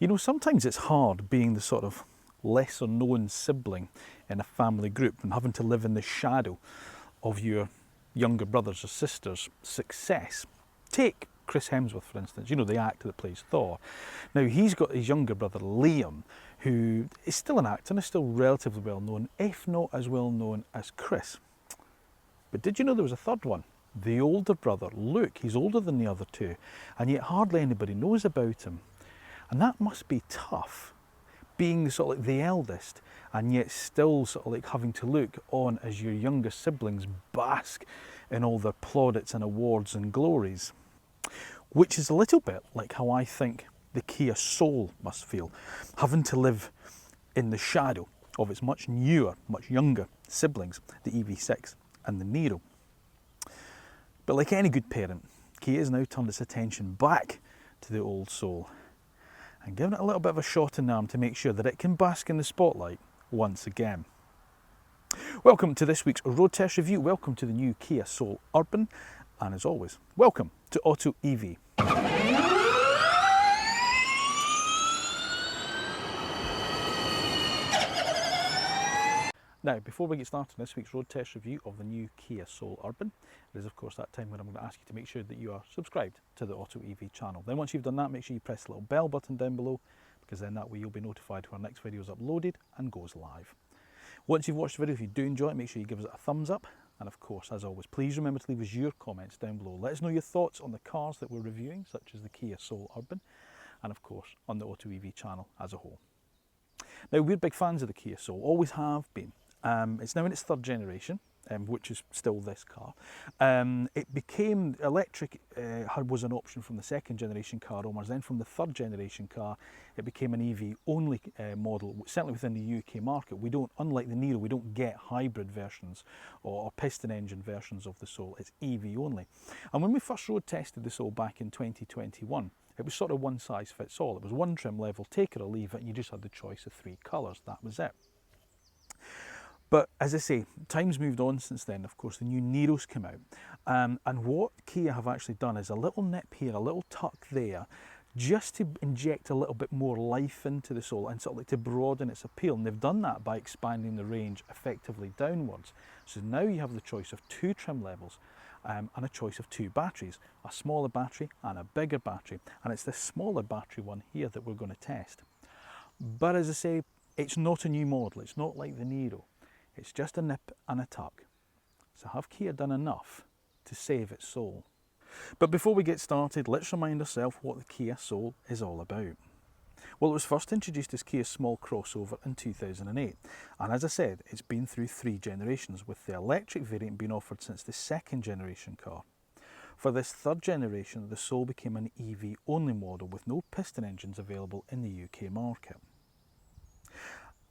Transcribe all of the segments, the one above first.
You know, sometimes it's hard being the sort of lesser known sibling in a family group and having to live in the shadow of your younger brothers or sisters' success. Take Chris Hemsworth, for instance, you know, the actor that plays Thor. Now, he's got his younger brother Liam, who is still an actor and is still relatively well known, if not as well known as Chris. But did you know there was a third one? The older brother, Luke. He's older than the other two, and yet hardly anybody knows about him. And that must be tough, being sort of like the eldest, and yet still sort of like having to look on as your younger siblings bask in all their plaudits and awards and glories. Which is a little bit like how I think the Kia Soul must feel, having to live in the shadow of its much newer, much younger siblings, the EV6 and the Niro. But like any good parent, Kia has now turned its attention back to the old Soul and given it a little bit of a shot in the arm to make sure that it can bask in the spotlight once again. Welcome to this week's road test review. Welcome to the new Kia Soul Urban, and as always, welcome to AutoEV. Now, before we get started on this week's road test review of the new Kia Soul Urban, it is of course that time when I'm going to ask you to make sure that you are subscribed to the AutoEV channel. Then once you've done that, make sure you press the little bell button down below, because then that way you'll be notified when our next video is uploaded and goes live. Once you've watched the video, if you do enjoy it, make sure you give us a thumbs up. And of course, as always, please remember to leave us your comments down below. Let us know your thoughts on the cars that we're reviewing, such as the Kia Soul Urban, and of course on the AutoEV channel as a whole. Now, we're big fans of the Kia Soul, always have been. It's now in its third generation, which is still this car. It became electric, was an option from the second generation car owners. Then from the third generation car, it became an EV only model, certainly within the UK market. We don't, unlike the Niro, we don't get hybrid versions or piston engine versions of the Soul. It's EV only. And when we first road tested the Soul back in 2021, it was sort of one size fits all. It was one trim level, take it or leave it, and you just had the choice of three colours. That was it. But as I say, time's moved on since then. Of course, the new Niro's come out. And what Kia have actually done is a little nip here, a little tuck there, just to inject a little bit more life into the Soul and sort of like to broaden its appeal. And they've done that by expanding the range effectively downwards. So now you have the choice of two trim levels and a choice of two batteries, a smaller battery and a bigger battery. And it's this smaller battery one here that we're going to test. But as I say, it's not a new model. It's not like the Niro. It's just a nip and a tuck. So have Kia done enough to save its soul? But before we get started, let's remind ourselves what the Kia Soul is all about. Well, it was first introduced as Kia's small crossover in 2008. And as I said, it's been through three generations, with the electric variant being offered since the second generation car. For this third generation, the Soul became an EV only model with no piston engines available in the UK market.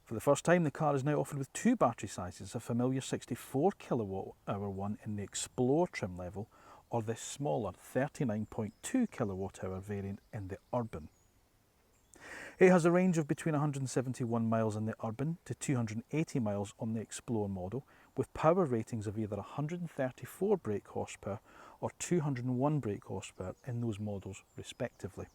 For the first time, the car is now offered with two battery sizes, a familiar 64 kilowatt hour one in the Explore trim level, or this smaller 39.2 kilowatt hour variant in the Urban. It has a range of between 171 miles in the Urban to 280 miles on the Explore model, with power ratings of either 134 brake horsepower or 201 brake horsepower in those models respectively.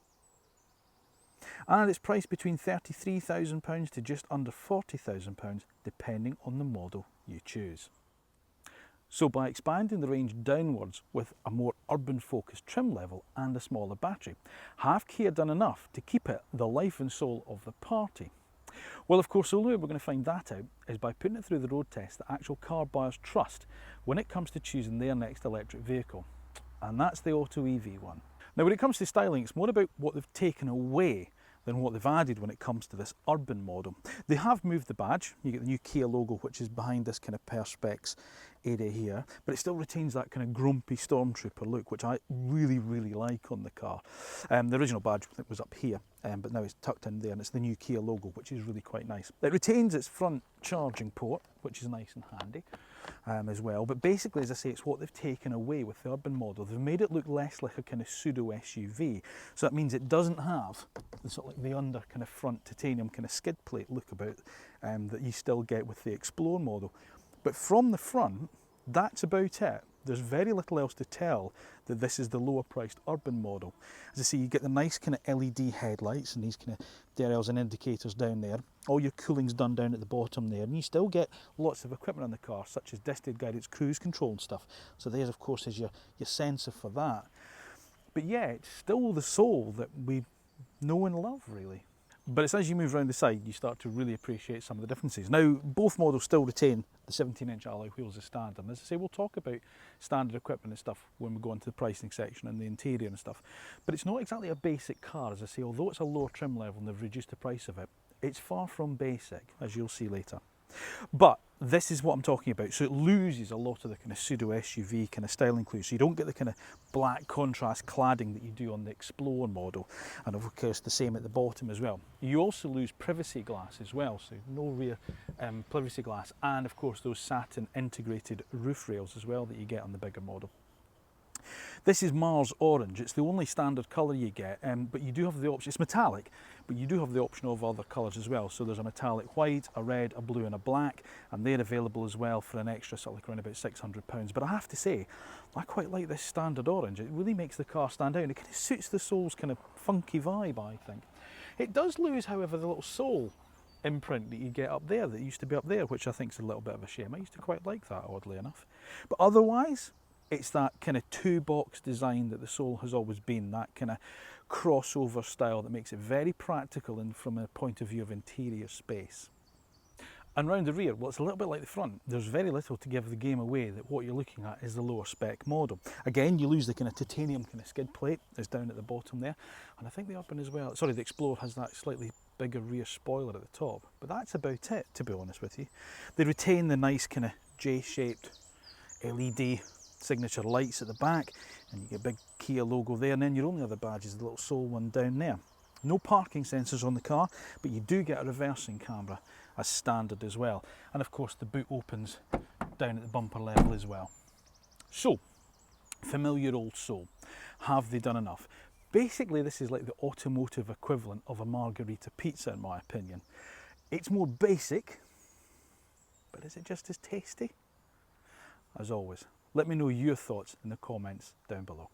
And it's priced between £33,000 to just under £40,000 depending on the model you choose. So by expanding the range downwards with a more urban focused trim level and a smaller battery, have Kia done enough to keep it the life and soul of the party? Well, of course, the only way we're going to find that out is by putting it through the road test that actual car buyers trust when it comes to choosing their next electric vehicle. And that's the AutoEV one. Now, when it comes to styling, it's more about what they've taken away than what they've added when it comes to this Urban model. They have moved the badge. You get the new Kia logo, which is behind this kind of Perspex area here, but it still retains that kind of grumpy stormtrooper look, which I really, really like on the car. The original badge was up here, but now it's tucked in there, and it's the new Kia logo, which is really quite nice. It retains its front charging port, which is nice and handy as well. But basically, as I say, it's what they've taken away with the Urban model. They've made it look less like a kind of pseudo SUV. So that means it doesn't have the sort of like the under kind of front titanium kind of skid plate look about that you still get with the Explore model. But from the front, that's about it. there's very little else to tell that this is the lower priced Urban model. As I say, you get the nice kind of LED headlights and these kind of dials and indicators down there. All your cooling's done down at the bottom there, and you still get lots of equipment on the car, such as distance guided cruise control and stuff. So there's of course is your sensor for that. But yeah, it's still the Soul that we know and love, really. But it's as you move around the side you start to really appreciate some of the differences. Now, both models still retain the 17-inch alloy wheels as standard. And as I say, we'll talk about standard equipment and stuff when we go into the pricing section and the interior and stuff. But it's not exactly a basic car, as I say, although it's a lower trim level and they've reduced the price of it. It's far from basic, as you'll see later. But this is what I'm talking about. So it loses a lot of the kind of pseudo SUV kind of styling clues. So you don't get the kind of black contrast cladding that you do on the Explorer model, and of course the same at the bottom as well. You also lose privacy glass as well, so no rear privacy glass, and of course those satin integrated roof rails as well that you get on the bigger model. This is Mars Orange. It's the only standard colour you get, but you do have the option. It's metallic, but you do have the option of other colours as well. So there's a metallic white, a red, a blue and a black, and they're available as well for an extra sort of like around about £600. But I have to say, I quite like this standard orange. It really makes the car stand out, and it kind of suits the Soul's kind of funky vibe, I think. It does lose, however, the little Soul imprint that you get up there that used to be up there, which I think is a little bit of a shame. I used to quite like that, oddly enough. But otherwise, it's that kind of two-box design that the Soul has always been, that kind of crossover style that makes it very practical and from a point of view of interior space. And round the rear, well, it's a little bit like the front. There's very little to give the game away that what you're looking at is the lower spec model. Again, you lose the kind of titanium kind of skid plate that's down at the bottom there. And I think the Urban as well, sorry, the Explorer has that slightly bigger rear spoiler at the top. But that's about it, to be honest with you. They retain the nice kind of J-shaped LED signature lights at the back, and you get a big Kia logo there, and then your only other badge is the little Soul one down there. No parking sensors on the car, but you do get a reversing camera as standard as well. And of course the boot opens down at the bumper level as well. So, familiar old Soul. Have they done enough? Basically this is like the automotive equivalent of a margherita pizza in my opinion. It's more basic, but is it just as tasty? As always, let me know your thoughts in the comments down below.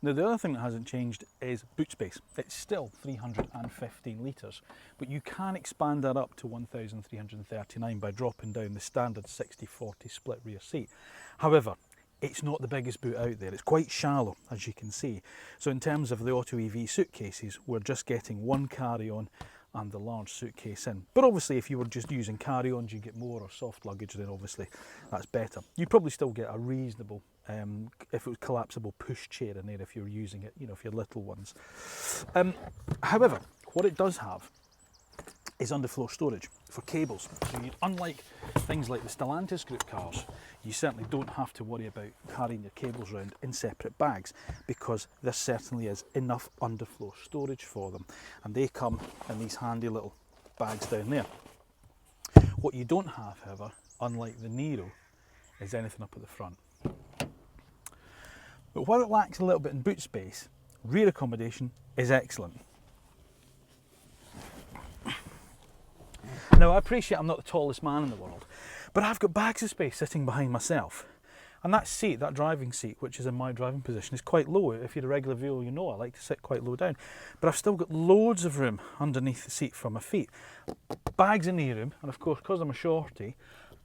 Now the other thing that hasn't changed is boot space. It's still 315 litres, but you can expand that up to 1,339 by dropping down the standard 60-40 split rear seat. However, it's not the biggest boot out there. It's quite shallow, as you can see. So in terms of the AutoEV suitcases, we're just getting one carry-on and the large suitcase in. But obviously if you were just using carry-ons you get more, or soft luggage, then obviously that's better. You probably still get a reasonable, if it was collapsible push chair in there if you're using it, you know, for your little ones. However, what it does have is underfloor storage for cables. So unlike things like the Stellantis group cars, you certainly don't have to worry about carrying your cables around in separate bags, because there certainly is enough underfloor storage for them, and they come in these handy little bags down there. What you don't have, however, unlike the Niro, is anything up at the front. But while it lacks a little bit in boot space, rear accommodation is excellent. Now I appreciate I'm not the tallest man in the world, but I've got bags of space sitting behind myself. And that seat, that driving seat, which is in my driving position, is quite low. If you're a regular viewer, you know I like to sit quite low down. But I've still got loads of room underneath the seat for my feet. Bags in the room, and of course, because I'm a shorty,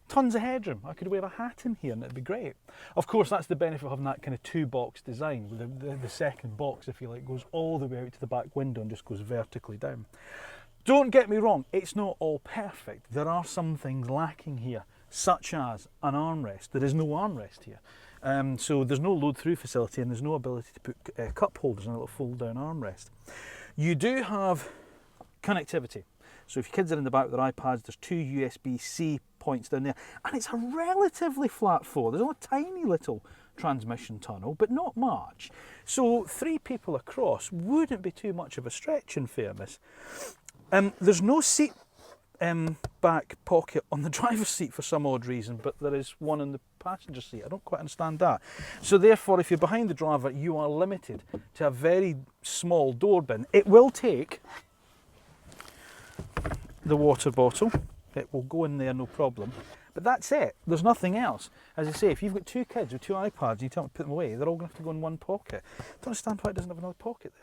tons of headroom. I could wear a hat in here and it'd be great. Of course, that's the benefit of having that kind of two-box design, with the second box, if you like, goes all the way out to the back window and just goes vertically down. Don't get me wrong, it's not all perfect. There are some things lacking here, such as an armrest. There is no armrest here. So there's no load-through facility, and there's no ability to put cup holders in a little fold-down armrest. You do have connectivity. So if your kids are in the back with their iPads, there's two USB-C points down there, and it's a relatively flat floor. There's a tiny little transmission tunnel, but not much. So 3 people across wouldn't be too much of a stretch, in fairness. There's no seat back pocket on the driver's seat for some odd reason, but there is one in the passenger seat. I don't quite understand that. So therefore, if you're behind the driver, you are limited to a very small door bin. It will take the water bottle. It will go in there, no problem. But that's it. There's nothing else. As I say, if you've got 2 kids with 2 iPads and you tell them to put them away, they're all going to have to go in one pocket. I don't understand why it doesn't have another pocket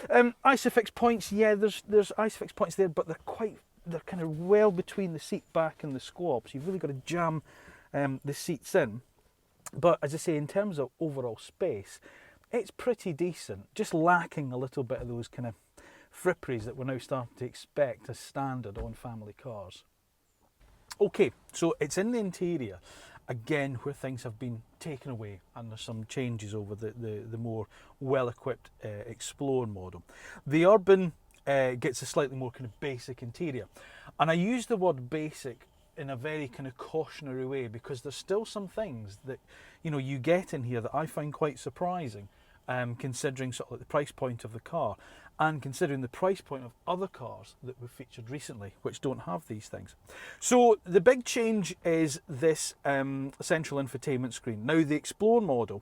there. Isofix points, yeah, there's Isofix points there, but they're kind of well between the seat back and the squab, so you've really got to jam the seats in. But as I say, in terms of overall space, it's pretty decent, just lacking a little bit of those kind of fripperies that we're now starting to expect as standard on family cars. Okay, so it's in the interior, again, where things have been taken away and there's some changes over the more well-equipped Explorer model. The Urban gets a slightly more kind of basic interior. And I use the word basic in a very kind of cautionary way because there's still some things that, you know, you get in here that I find quite surprising, considering sort of like the price point of the car and considering the price point of other cars that we've featured recently which don't have these things. So the big change is this central infotainment screen. Now the Explorer model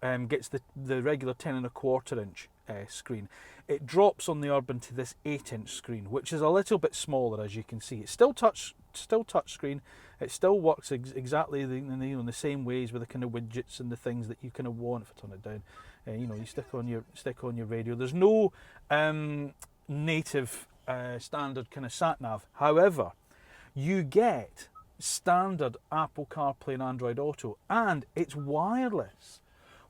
gets the regular 10.25 inch screen. It drops on the Urban to this 8-inch screen, which is a little bit smaller, as you can see. It's still touch screen. It still works exactly in the same ways with the kind of widgets and the things that you kind of want. If I turn it down, you know, you stick on your radio. There's no native standard kind of sat nav. However, you get standard Apple CarPlay and Android Auto, and it's wireless,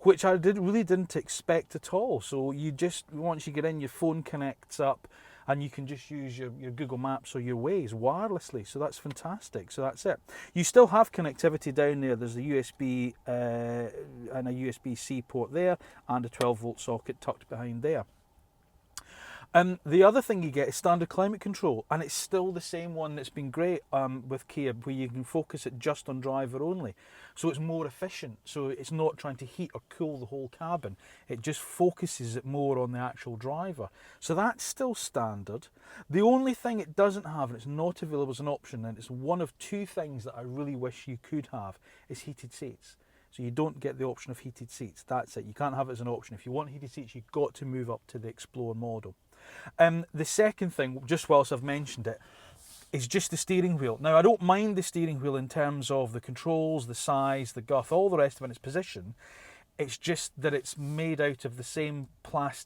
which I really didn't expect at all. So you just, once you get in, your phone connects up and you can just use your Google Maps or your Waze wirelessly. So that's fantastic. So that's it. You still have connectivity down there. There's a USB and a USB-C port there and a 12-volt socket tucked behind there. The other thing you get is standard climate control, and it's still the same one that's been great with Kia, where you can focus it just on driver only. So it's more efficient, so it's not trying to heat or cool the whole cabin. It just focuses it more on the actual driver. So that's still standard. The only thing it doesn't have, and it's not available as an option, and it's one of 2 things that I really wish you could have, is heated seats. So you don't get the option of heated seats. That's it. You can't have it as an option. If you want heated seats, you've got to move up to the Explorer model. The second thing, just whilst I've mentioned it, is just the steering wheel. Now, I don't mind the steering wheel in terms of the controls, the size, the girth, all the rest of it in its position. It's just that it's made out of the same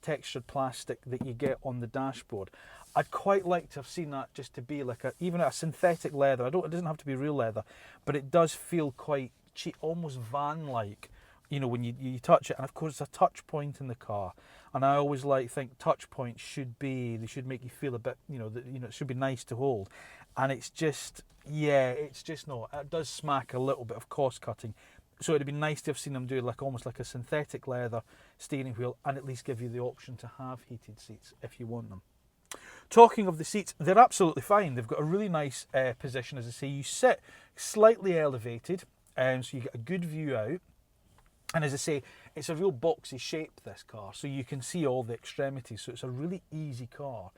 textured plastic that you get on the dashboard. I'd quite like to have seen that just to be like even a synthetic leather. It doesn't have to be real leather, but it does feel quite cheap, almost van-like, you know, when you touch it. And of course, it's a touch point in the car. And I always think touch points should make you feel a bit, it should be nice to hold. And it's just, it's just not. It does smack a little bit of cost cutting. So it'd be nice to have seen them do almost like a synthetic leather steering wheel, and at least give you the option to have heated seats if you want them. Talking of the seats, they're absolutely fine. They've got a really nice position. As I say, you sit slightly elevated, so you get a good view out. And as I say, it's a real boxy shape, this car, so you can see all the extremities. So it's a really easy car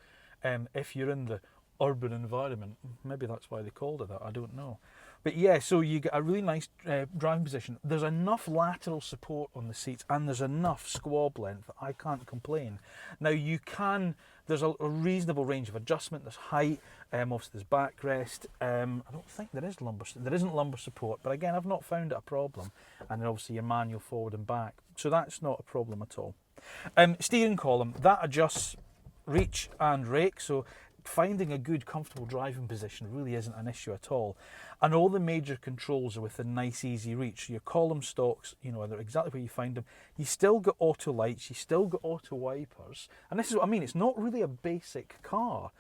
if you're in the urban environment. Maybe that's why they called it that, I don't know. But yeah, so you get a really nice driving position. There's enough lateral support on the seats, and there's enough squab length that I can't complain. Now there's a reasonable range of adjustment. There's height, obviously there's backrest. I don't think there isn't lumbar support, but again, I've not found it a problem. And then obviously your manual forward and back, so that's not a problem at all. Steering column, that adjusts reach and rake, so finding a good comfortable driving position really isn't an issue at all. And all the major controls are within nice easy reach. Your column stocks, they're exactly where you find them. You still got auto lights, you still got auto wipers, and this is what I mean, it's not really a basic car.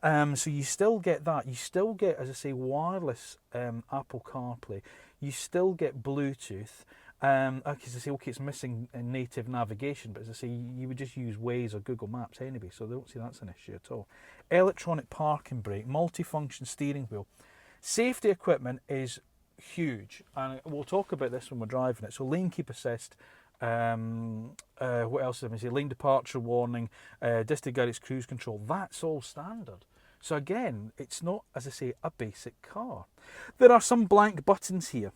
So you still get that. You still get, as I say, wireless Apple CarPlay. You still get Bluetooth. As I say, okay, it's missing native navigation, but as I say, you would just use Waze or Google Maps anyway, so I don't see that's an issue at all. Electronic parking brake, multifunction steering wheel. Safety equipment is huge, and we'll talk about this when we're driving it. So lane keep assist, what else did I say? Lane departure warning, distant guidance cruise control, that's all standard. So again, it's not, as I say, a basic car. There are some blank buttons here,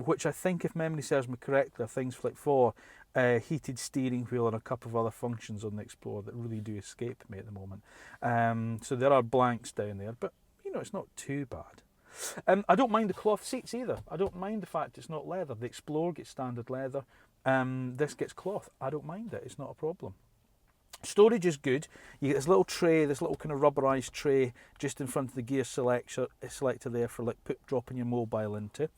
which I think, if memory serves me correctly, are things for heated steering wheel and a couple of other functions on the Explorer that really do escape me at the moment. So there are blanks down there, but it's not too bad. I don't mind the cloth seats either. I don't mind the fact it's not leather. The Explorer gets standard leather. This gets cloth. I don't mind it. It's not a problem. Storage is good. You get this little tray, this little kind of rubberized tray just in front of the gear selector there for like dropping your mobile into.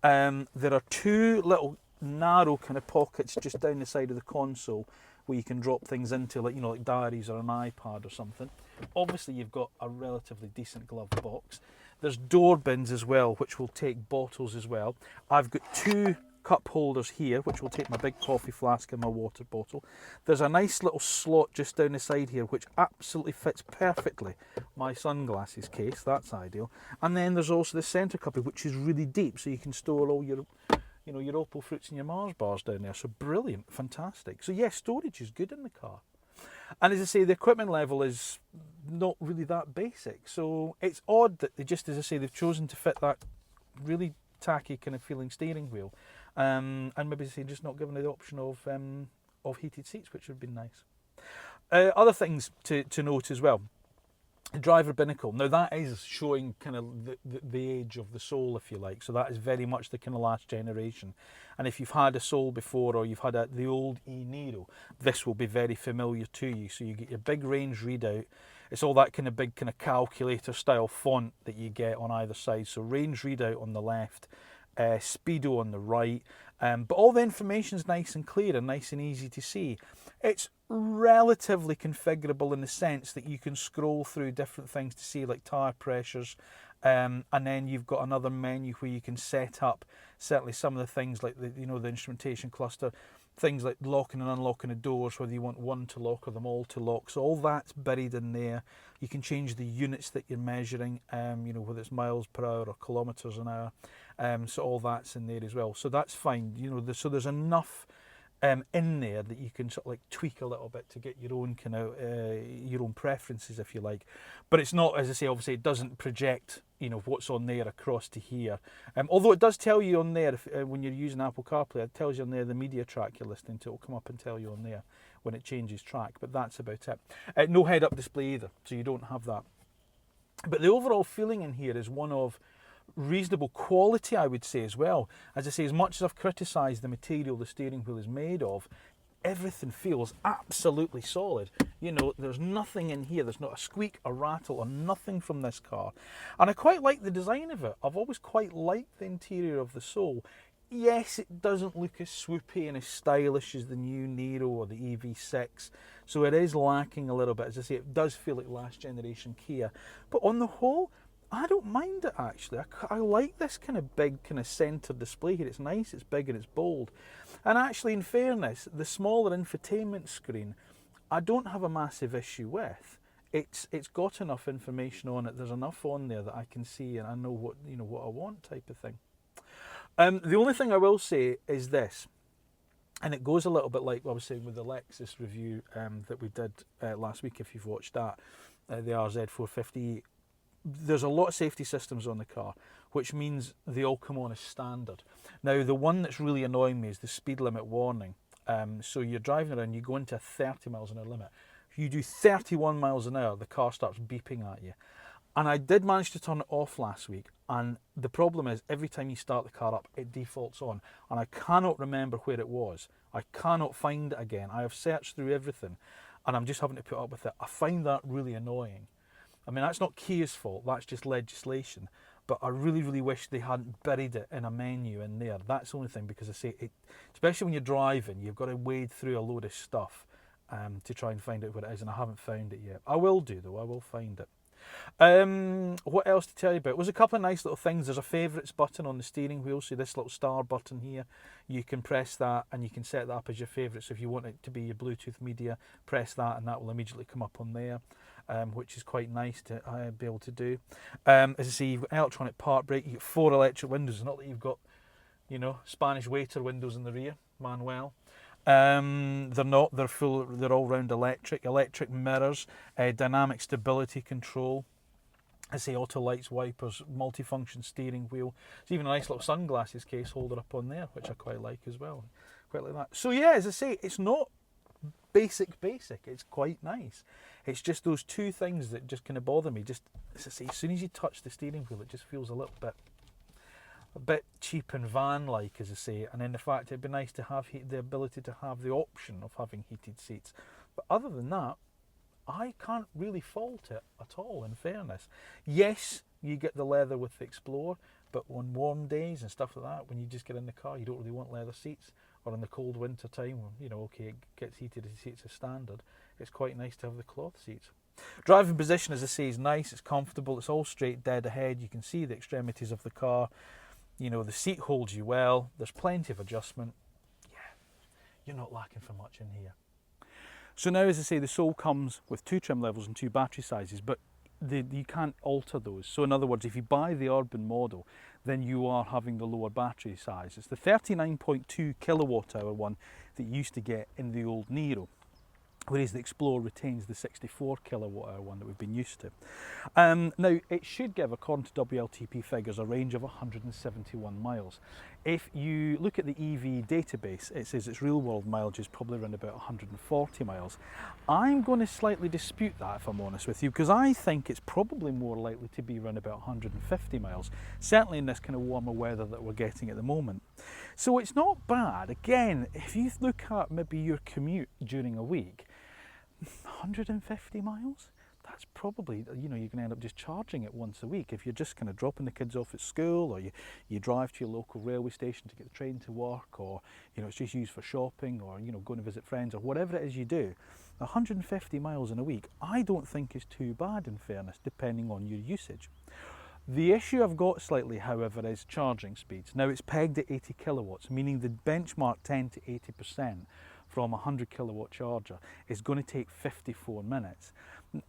There are two little narrow kind of pockets just down the side of the console where you can drop things into, like, you know, like diaries or an iPad or something. Obviously you've got a relatively decent glove box. There's door bins as well, which will take bottles as well. I've got two cup holders here, which will take my big coffee flask and my water bottle. There's a nice little slot just down the side here, which absolutely fits perfectly my sunglasses case. That's ideal. And then there's also the centre cupboard, which is really deep, so you can store all your, you know, your Opal fruits and your Mars bars down there. So brilliant, fantastic. So yes, storage is good in the car. And as I say, the equipment level is not really that basic. So it's odd that they just, as I say, they've chosen to fit that really tacky kind of feeling steering wheel. And maybe, as I say, just not given the option of heated seats, which would have been nice. Other things to note as well. Driver binnacle. Now that is showing kind of the age of the Soul, if you like. So that is very much the kind of last generation. And if you've had a Soul before, or you've had the old Niro, this will be very familiar to you. So you get your big range readout. It's all that kind of big kind of calculator style font that you get on either side. So range readout on the left, speedo on the right. But all the information's nice and clear and nice and easy to see. It's relatively configurable in the sense that you can scroll through different things to see, like tyre pressures, and then you've got another menu where you can set up certainly some of the things like the instrumentation cluster, things like locking and unlocking the doors, whether you want one to lock or them all to lock. So all that's buried in there. You can change the units that you're measuring, whether it's miles per hour or kilometres an hour. So all that's in there as well. So that's fine. So there's enough in there that you can sort of like tweak a little bit to get your own kind of your own preferences, if you like. But it's not, as I say, obviously it doesn't project what's on there across to here. Although it does tell you on there when you're using Apple CarPlay, it tells you on there the media track you're listening to. It'll come up and tell you on there when it changes track. But that's about it. No head-up display either, so you don't have that. But the overall feeling in here is one of reasonable quality, I would say, as well. As I say, as much as I've criticised the material the steering wheel is made of, everything feels absolutely solid. There's nothing in here, there's not a squeak, a rattle, or nothing from this car. And I quite like the design of it. I've always quite liked the interior of the Soul. Yes, it doesn't look as swoopy and as stylish as the new Niro or the EV6, so it is lacking a little bit. As I say, it does feel like last generation Kia. But on the whole, I don't mind it, actually. I like this kind of big kind of centre display here. It's nice, it's big and it's bold. And actually, in fairness, the smaller infotainment screen, I don't have a massive issue with. It's got enough information on it. There's enough on there that I can see and I know what I want, type of thing. The only thing I will say is this, and it goes a little bit like what I was saying with the Lexus review that we did last week, if you've watched that, the RZ450. There's a lot of safety systems on the car, which means they all come on as standard. Now, the one that's really annoying me is the speed limit warning. So you're driving around, you go into a 30 miles an hour limit. If you do 31 miles an hour, the car starts beeping at you. And I did manage to turn it off last week, and the problem is every time you start the car up, it defaults on, and I cannot remember where it was. I cannot find it again. I have searched through everything, and I'm just having to put up with it. I find that really annoying. I mean, that's not Kia's fault, that's just legislation. But I really, really wish they hadn't buried it in a menu in there. That's the only thing, because I say, especially when you're driving, you've got to wade through a load of stuff to try and find out what it is, and I haven't found it yet. I will do, though, I will find it. What else to tell you about? There's a couple of nice little things. There's a favourites button on the steering wheel, so this little star button here, you can press that and you can set that up as your favourite. So if you want it to be your Bluetooth media, press that and that will immediately come up on there, which is quite nice to be able to do. As I say, you've got electronic park brake, you've got 4 electric windows. Not that you've got, Spanish waiter windows in the rear, Manuel. They're not, they're all round electric mirrors, dynamic stability control, I say auto lights, wipers, multifunction steering wheel. There's even a nice little sunglasses case holder up on there, which I quite like as well. Quite like that. So yeah, as I say, it's not basic. It's quite nice. It's just those two things that just kind of bother me. Just, as I say, as soon as you touch the steering wheel, it just feels a bit cheap and van-like, as I say. And then the fact it'd be nice to have the ability to have the option of having heated seats. But other than that, I can't really fault it at all, in fairness. Yes, you get the leather with the Explorer, but on warm days and stuff like that, when you just get in the car, you don't really want leather seats. Or in the cold winter time, you know, okay, it gets heated seats as standard. It's quite nice to have the cloth seats. Driving position, as I say, is nice. It's comfortable. It's all straight dead ahead. You can see the extremities of the car. You know, the seat holds you well. There's plenty of adjustment. Yeah, you're not lacking for much in here. So now, as I say, the Soul comes with 2 trim levels and 2 battery sizes, but you can't alter those. So in other words, if you buy the Urban model, then you are having the lower battery size. It's the 39.2 kilowatt hour one that you used to get in the old Niro, whereas the Explorer retains the 64 kilowatt hour one that we've been used to. Now, it should give, according to WLTP figures, a range of 171 miles. If you look at the EV database, it says its real world mileage is probably around about 140 miles. I'm going to slightly dispute that, if I'm honest with you, because I think it's probably more likely to be around about 150 miles, certainly in this kind of warmer weather that we're getting at the moment. So it's not bad. Again, if you look at maybe your commute during a week, 150 miles? That's probably, you know, you're going to end up just charging it once a week. If you're just kind of dropping the kids off at school, or you drive to your local railway station to get the train to work, or, you know, it's just used for shopping, or, you know, going to visit friends, or whatever it is you do, 150 miles in a week, I don't think is too bad, in fairness, depending on your usage. The issue I've got slightly, however, is charging speeds. Now, it's pegged at 80 kilowatts, meaning the benchmark 10 to 80% from a 100 kilowatt charger is going to take 54 minutes.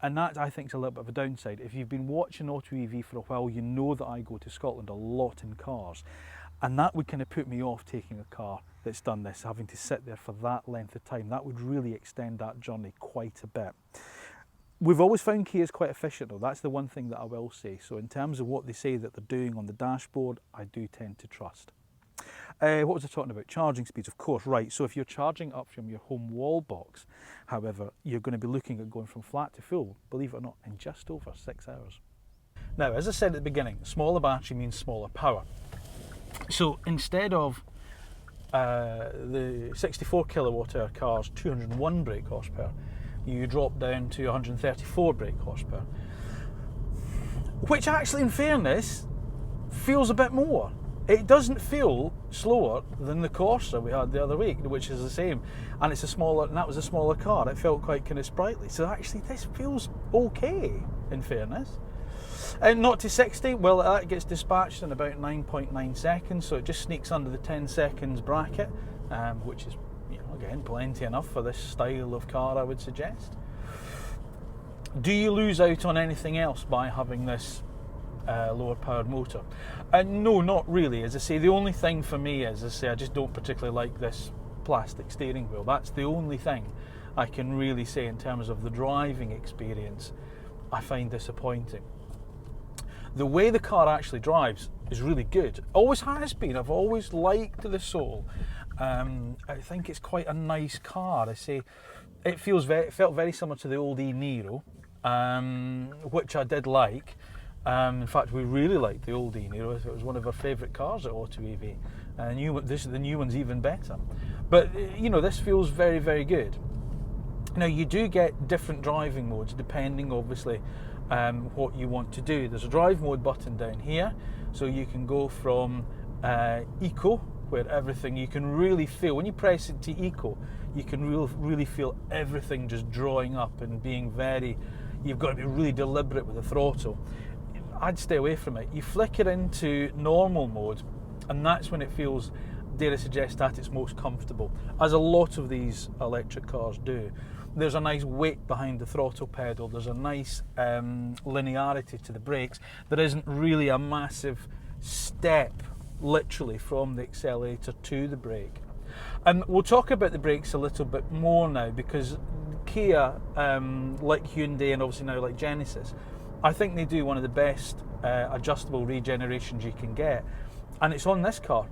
And that, I think, is a little bit of a downside. If you've been watching AutoEV for a while, you know that I go to Scotland a lot in cars. And that would kind of put me off taking a car that's done this, having to sit there for that length of time. That would really extend that journey quite a bit. We've always found Kia's quite efficient though. That's the one thing that I will say. So in terms of what they say that they're doing on the dashboard, I do tend to trust. What was I talking about? Charging speeds, of course, right. So if you're charging up from your home wall box, however, you're going to be looking at going from flat to full, believe it or not, in just over 6 hours. Now, as I said at the beginning, smaller battery means smaller power. So instead of the 64 kilowatt hour car's 201 brake horsepower, you drop down to 134 brake horsepower, which actually, in fairness, feels a bit more. It doesn't feel slower than the Corsa we had the other week, which is the same, and it's a smaller, and that was a smaller car. It felt quite kind of sprightly. So actually, this feels okay, in fairness. And 0 to 60, well, that gets dispatched in about 9.9 seconds, so it just sneaks under the 10 seconds bracket, which is, you know, again, plenty enough for this style of car, I would suggest. Do you lose out on anything else by having this lower powered motor? No, not really. As I say, the only thing for me is, as I say, I just don't particularly like this plastic steering wheel. That's the only thing I can really say in terms of the driving experience I find disappointing. The way the car actually drives is really good. Always has been. I've always liked the Soul. I think it's quite a nice car. I say it felt very similar to the old E-Niro, which I did like. In fact, we really liked the old E-Niro. It was one of our favourite cars at AutoEV. The new one's even better. But, you know, this feels very, very good. Now, you do get different driving modes depending, obviously, what you want to do. There's a drive mode button down here, so you can go from Eco, where everything, you can really feel, when you press it to Eco, you can really feel everything just drawing up and being very, you've got to be really deliberate with the throttle. I'd stay away from it. You flick it into normal mode, and that's when it feels, dare I suggest, at its most comfortable, as a lot of these electric cars do. There's a nice weight behind the throttle pedal, there's a nice linearity to the brakes. There isn't really a massive step, literally, from the accelerator to the brake. And we'll talk about the brakes a little bit more now, because Kia, like Hyundai and obviously now like Genesis, I think they do one of the best adjustable regenerations you can get, and it's on this car.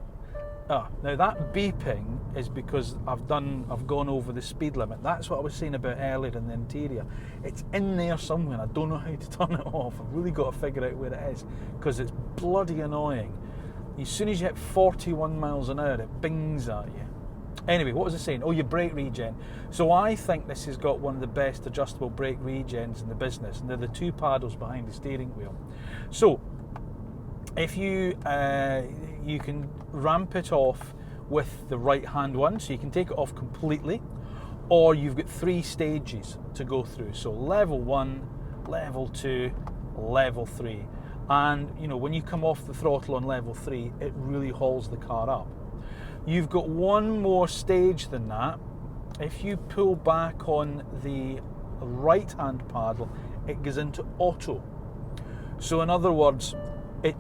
Now that beeping is because I've gone over the speed limit. That's what I was saying about earlier in the interior. It's in there somewhere. I don't know how to turn it off. I've really got to figure out where it is because it's bloody annoying. As soon as you hit 41 miles an hour, it bings at you. Anyway, what was I saying? Oh, your brake regen. So I think this has got one of the best adjustable brake regens in the business, and they're the two paddles behind the steering wheel. So if you can ramp it off with the right hand one, so you can take it off completely, or you've got 3 stages to go through. So level 1, level 2, level 3. And you know, when you come off the throttle on level 3, it really hauls the car up. You've got one more stage than that. If you pull back on the right hand paddle, it goes into auto. So in other words, it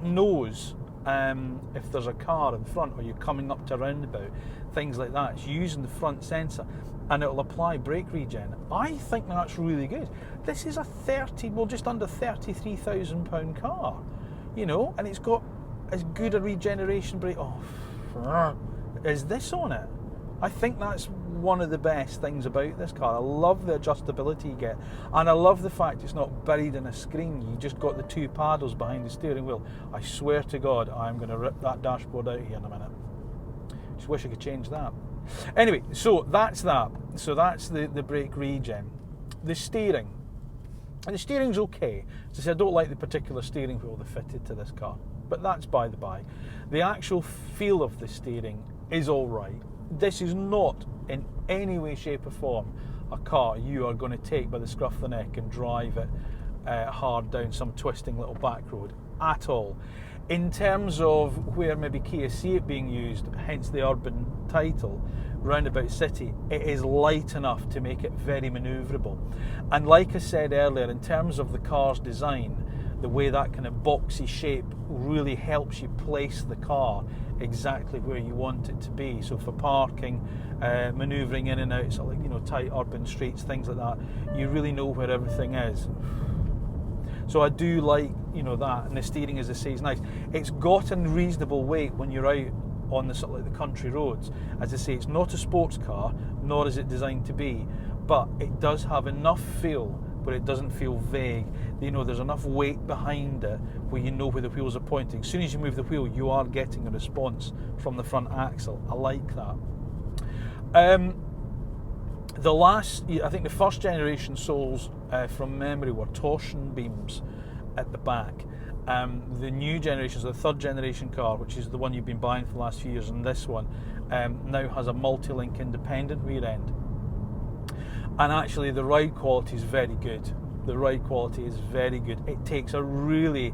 knows if there's a car in front or you're coming up to a roundabout, things like that. It's using the front sensor and it'll apply brake regen. I think that's really good. This is a just under £33,000 car, you know, and it's got as good a regeneration brake. Is this on it? I think that's one of the best things about this car. I love the adjustability you get, and I love the fact it's not buried in a screen. You just got the 2 paddles behind the steering wheel. I swear to God, I'm going to rip that dashboard out here in a minute. Just wish I could change that. Anyway, so that's that. So that's the brake regen. The steering. And the steering's okay. As I said, I don't like the particular steering wheel they fitted to this car, but that's by the by. The actual feel of the steering is all right. This is not in any way, shape or form a car you are going to take by the scruff of the neck and drive it hard down some twisting little back road at all. In terms of where maybe Kia see it being used, hence the urban title, roundabout city, it is light enough to make it very manoeuvrable. And like I said earlier, in terms of the car's design, the way that kind of boxy shape really helps you place the car exactly where you want it to be. So for parking, manoeuvring in and out, sort of like, you know, tight urban streets, things like that, you really know where everything is. So I do like, you know, that, and the steering, as I say, is nice. It's got a reasonable weight when you're out on the sort of like the country roads. As I say, it's not a sports car, nor is it designed to be, but it does have enough feel where it doesn't feel vague. You know, there's enough weight behind it where you know where the wheels are pointing. As soon as you move the wheel, you are getting a response from the front axle. I like that. I think the first generation soles from memory were torsion beams at the back. The new generation, so the third generation car, which is the one you've been buying for the last few years, and this one now has a multi-link independent rear end. And actually the ride quality is very good. The ride quality is very good. It takes a really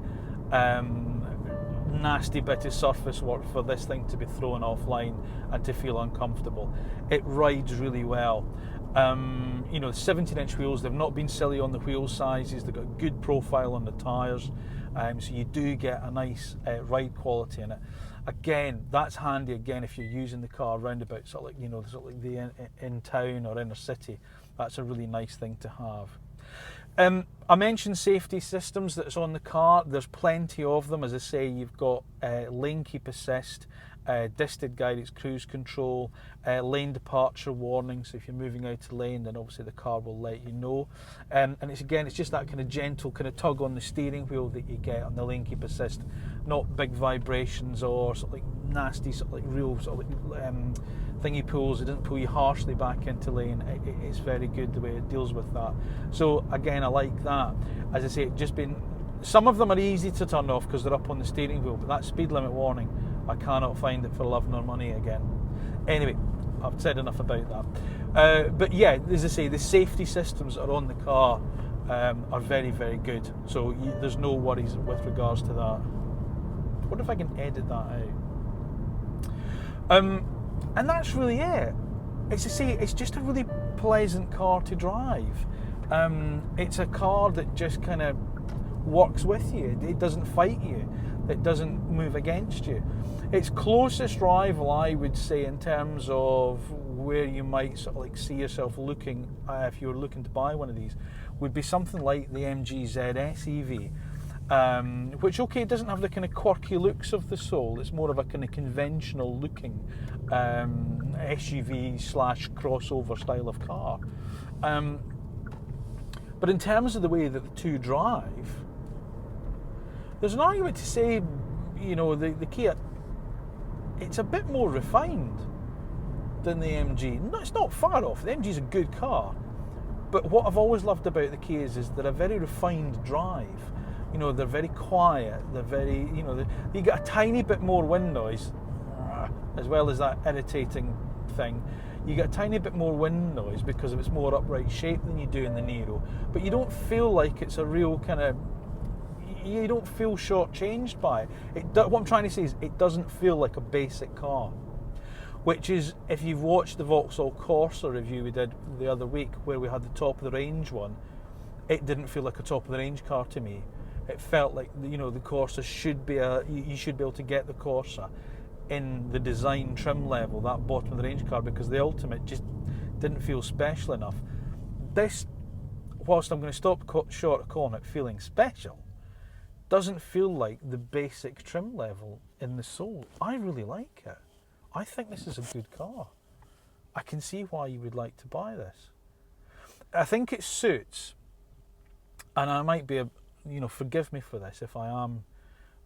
nasty bit of surface work for this thing to be thrown offline and to feel uncomfortable. It rides really well. You know, 17-inch wheels, they've not been silly on the wheel sizes, they've got a good profile on the tyres, so you do get a nice ride quality in it. Again, that's handy again if you're using the car around about sort of like, you know, sort of like the in town or inner city. That's a really nice thing to have. I mentioned safety systems that's on the car. There's plenty of them. As I say, you've got lane keep assist, distance guidance, cruise control, lane departure warning. So if you're moving out of lane, then obviously the car will let you know. And it's just that kind of gentle kind of tug on the steering wheel that you get on the lane keep assist, not big vibrations or sort of like nasty sort of like real sort of like thingy pulls. It doesn't pull you harshly back into lane. It's very good the way it deals with that. So again, I like that. As I say, some of them are easy to turn off because they're up on the steering wheel, but that speed limit warning, I cannot find it for love nor money again. Anyway, I've said enough about that. But yeah, as I say, the safety systems that are on the car are very, very good. So there's no worries with regards to that. I wonder if I can edit that out. And that's really it. As I say, it's just a really pleasant car to drive. It's a car that just kind of works with you. It doesn't fight you. It doesn't move against you. Its closest rival, I would say, in terms of where you might sort of like see yourself looking if you were looking to buy one of these, would be something like the MG ZS EV. which, okay, doesn't have the kind of quirky looks of the Soul. It's more of a kind of conventional looking SUV slash crossover style of car. But in terms of the way that the two drive, there's an argument to say, you know, the Kia, it's a bit more refined than the MG. No, it's not far off. The MG's a good car. But what I've always loved about the Kias is they're a very refined drive. You know, they're very quiet. They're very, you know, you get a tiny bit more wind noise, as well as that irritating thing. You get a tiny bit more wind noise because of its more upright shape than you do in the Niro. But you don't feel like it's a real kind of, you don't feel shortchanged by it. What I'm trying to say is it doesn't feel like a basic car. Which is, if you've watched the Vauxhall Corsa review we did the other week, where we had the top of the range one, it didn't feel like a top of the range car to me. It felt like, you know, the Corsa should be you should be able to get the Corsa in the design trim level, that bottom of the range car, because the Ultimate just didn't feel special enough. This, whilst I'm going to stop short of calling it feeling special, doesn't feel like the basic trim level in the Soul. I really like it. I think this is a good car. I can see why you would like to buy this. I think it suits, and I might be, you know, forgive me for this if I am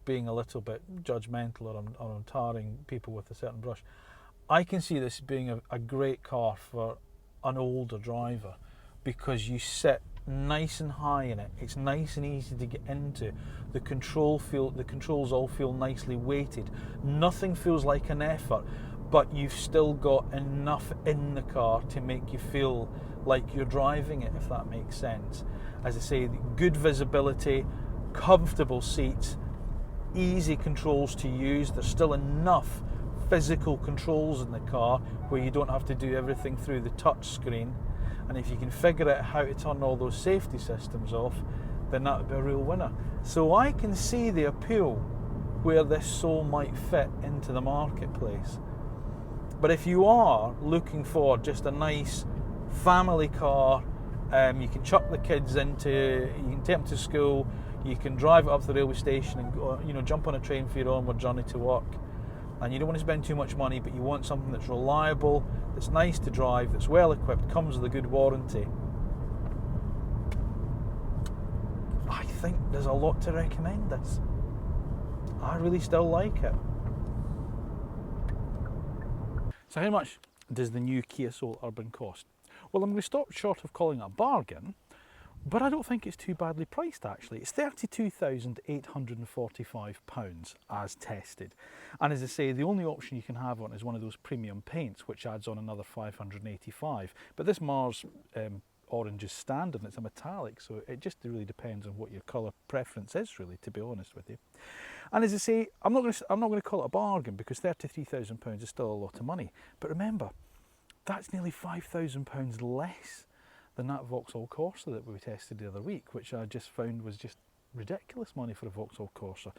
being a little bit judgmental or I'm tarring people with a certain brush. I can see this being a great car for an older driver because you sit nice and high in it. It's nice and easy to get into. The controls all feel nicely weighted. Nothing feels like an effort, but you've still got enough in the car to make you feel like you're driving it, if that makes sense. As I say, good visibility, comfortable seats, easy controls to use. There's still enough physical controls in the car where you don't have to do everything through the touch screen. And if you can figure out how to turn all those safety systems off, then that would be a real winner. So I can see the appeal where this Soul might fit into the marketplace. But if you are looking for just a nice family car, you can chuck the kids into, you can take them to school, you can drive it up to the railway station and go, you know, jump on a train for your onward journey to work, and you don't want to spend too much money, but you want something that's reliable, that's nice to drive, that's well equipped, comes with a good warranty, I think there's a lot to recommend this. I really still like it. So how much does the new Kia Soul Urban cost? Well, I'm going to stop short of calling it a bargain, but I don't think it's too badly priced actually. It's £32,845 as tested. And as I say, the only option you can have on it is one of those premium paints, which adds on another £585. But this Mars orange is standard and it's a metallic, so it just really depends on what your colour preference is, really, to be honest with you. And as I say, I'm not going to call it a bargain because £33,000 is still a lot of money. But remember, that's nearly £5,000 less than that Vauxhall Corsa that we tested the other week, which I just found was just ridiculous money for a Vauxhall Corsa.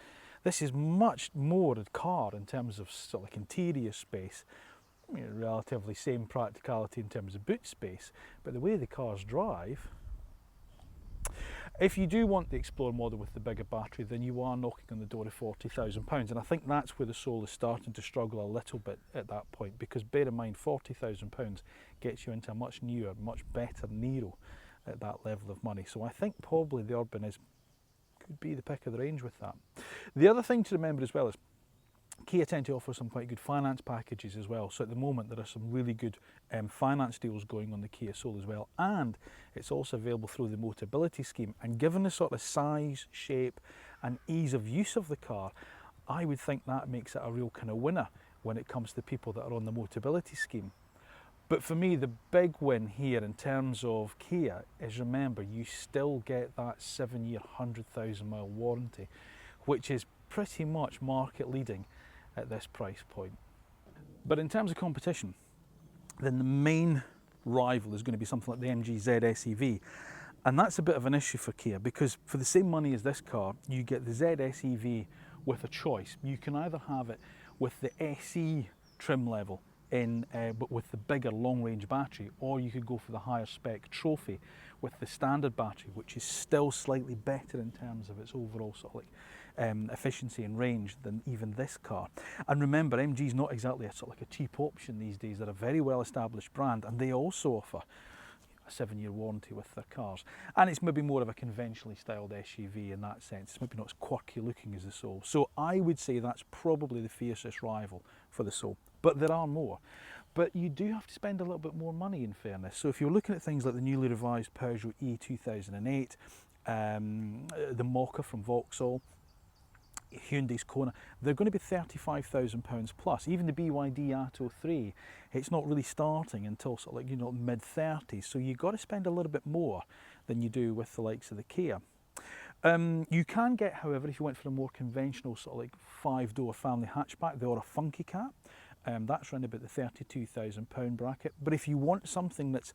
This is much more a car in terms of sort of like interior space, you know, relatively same practicality in terms of boot space, but the way the cars drive, if you do want the Explorer model with the bigger battery, then you are knocking on the door of £40,000, and I think that's where the Soul is starting to struggle a little bit at that point, because bear in mind £40,000 gets you into a much newer, much better Niro at that level of money. So I think probably the Urban could be the pick of the range with that. The other thing to remember as well is Kia tend to offer some quite good finance packages as well. So at the moment there are some really good finance deals going on the Kia Soul as well, and it's also available through the Motability scheme. And given the sort of size, shape and ease of use of the car, I would think that makes it a real kind of winner when it comes to people that are on the Motability scheme. But for me, the big win here in terms of Kia is, remember, you still get that 7-year, 100,000 mile warranty, which is pretty much market leading at this price point. But in terms of competition, then the main rival is going to be something like the MG ZS EV, and that's a bit of an issue for Kia, because for the same money as this car, you get the ZS EV with a choice. You can either have it with the SE trim level, but with the bigger long-range battery, or you could go for the higher spec Trophy with the standard battery, which is still slightly better in terms of its overall sort of like efficiency and range than even this car. And remember, MG is not exactly a sort of like a cheap option these days. They're a very well-established brand, and they also offer a 7-year warranty with their cars. And it's maybe more of a conventionally styled SUV in that sense. It's maybe not as quirky looking as the Soul. So I would say that's probably the fiercest rival for the Soul. But there are more. But you do have to spend a little bit more money, in fairness. So if you're looking at things like the newly revised Peugeot E2008, the Mocha from Vauxhall, Hyundai's Kona, they're going to be £35,000 plus. Even the BYD Atto 3, it's not really starting until sort of like, you know, mid-30s. So you've got to spend a little bit more than you do with the likes of the Kia. You can get, however, if you went for a more conventional sort of like 5-door family hatchback, or a Funky Cat, that's around about the £32,000 bracket. But if you want something that's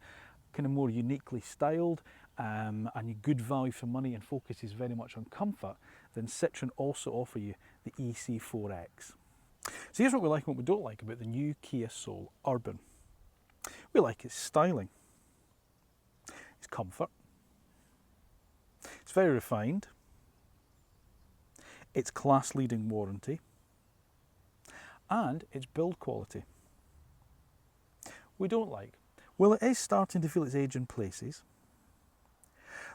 kind of more uniquely styled and good value for money and focuses very much on comfort, then Citroën also offer you the EC4X. So here's what we like and what we don't like about the new Kia Soul Urban. We like its styling, its comfort, it's very refined, its class-leading warranty, and its build quality. We don't like, well, it is starting to feel its age in places.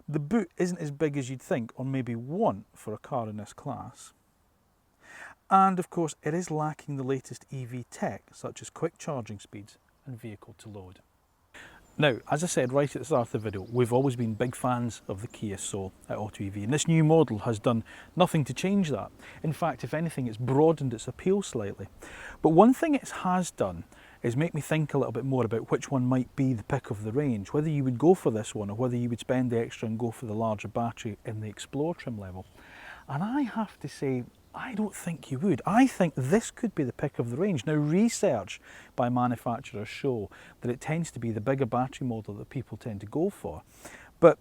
The boot isn't as big as you'd think or maybe want for a car in this class. And of course, it is lacking the latest EV tech, such as quick charging speeds and vehicle to load. Now, as I said right at the start of the video, we've always been big fans of the Kia Soul at AutoEV, and this new model has done nothing to change that. In fact, if anything, it's broadened its appeal slightly. But one thing it has done is make me think a little bit more about which one might be the pick of the range, whether you would go for this one or whether you would spend the extra and go for the larger battery in the Explore trim level. And I have to say, I don't think you would. I think this could be the pick of the range. Now, research by manufacturers show that it tends to be the bigger battery model that people tend to go for. But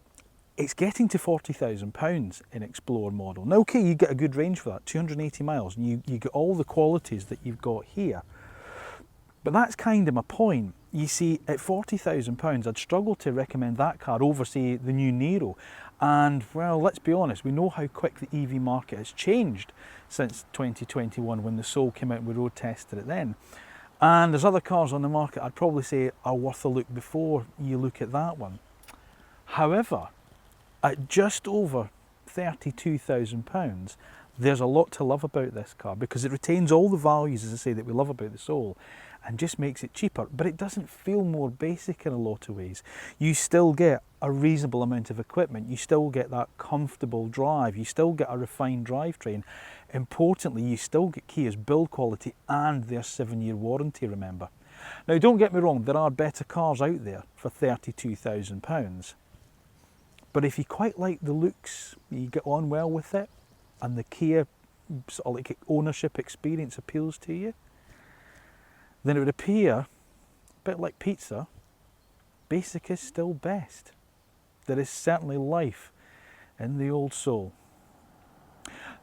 it's getting to £40,000 in Explorer model. Now, okay, you get a good range for that, 280 miles, and you get all the qualities that you've got here. But that's kind of my point. You see, at £40,000, I'd struggle to recommend that car over, say, the new Niro. And, well, let's be honest, we know how quick the EV market has changed since 2021 when the Soul came out and we road tested it then. And there's other cars on the market I'd probably say are worth a look before you look at that one. However, at just over £32,000, there's a lot to love about this car because it retains all the values, as I say, that we love about the Soul and just makes it cheaper, but it doesn't feel more basic in a lot of ways. You still get a reasonable amount of equipment, you still get that comfortable drive, you still get a refined drivetrain. Importantly, you still get Kia's build quality and their 7-year warranty, remember. Now, don't get me wrong, there are better cars out there for £32,000. But if you quite like the looks, you get on well with it, and the Kia sort of like ownership experience appeals to you, then it would appear, a bit like pizza, basic is still best. There is certainly life in the old Soul.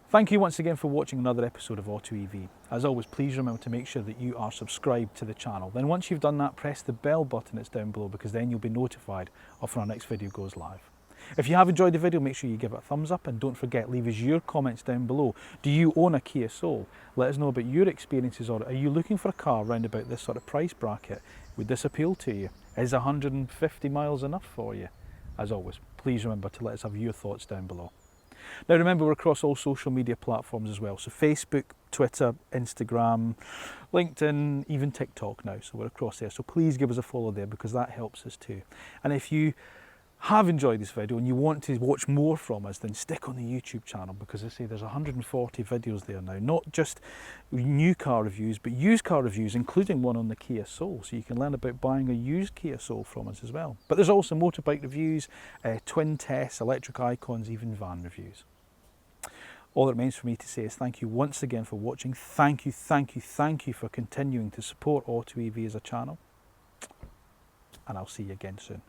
Thank you once again for watching another episode of AutoEV. As always, please remember to make sure that you are subscribed to the channel. Then once you've done that, press the bell button that's down below, because then you'll be notified of when our next video goes live. If you have enjoyed the video, make sure you give it a thumbs up, and don't forget, leave us your comments down below. Do you own a Kia Soul? Let us know about your experiences, or are you looking for a car around about this sort of price bracket? Would this appeal to you? Is 150 miles enough for you? As always, please remember to let us have your thoughts down below. Now remember, we're across all social media platforms as well, so Facebook, Twitter, Instagram, LinkedIn, even TikTok now, so we're across there. So please give us a follow there, because that helps us too. And if you have enjoyed this video and you want to watch more from us, then stick on the YouTube channel, because I say there's 140 videos there now, not just new car reviews, but used car reviews, including one on the Kia Soul, so you can learn about buying a used Kia Soul from us as well. But there's also motorbike reviews, twin tests, electric icons, even van reviews. All that remains for me to say is thank you once again for watching. Thank you for continuing to support AutoEV as a channel, and I'll see you again soon.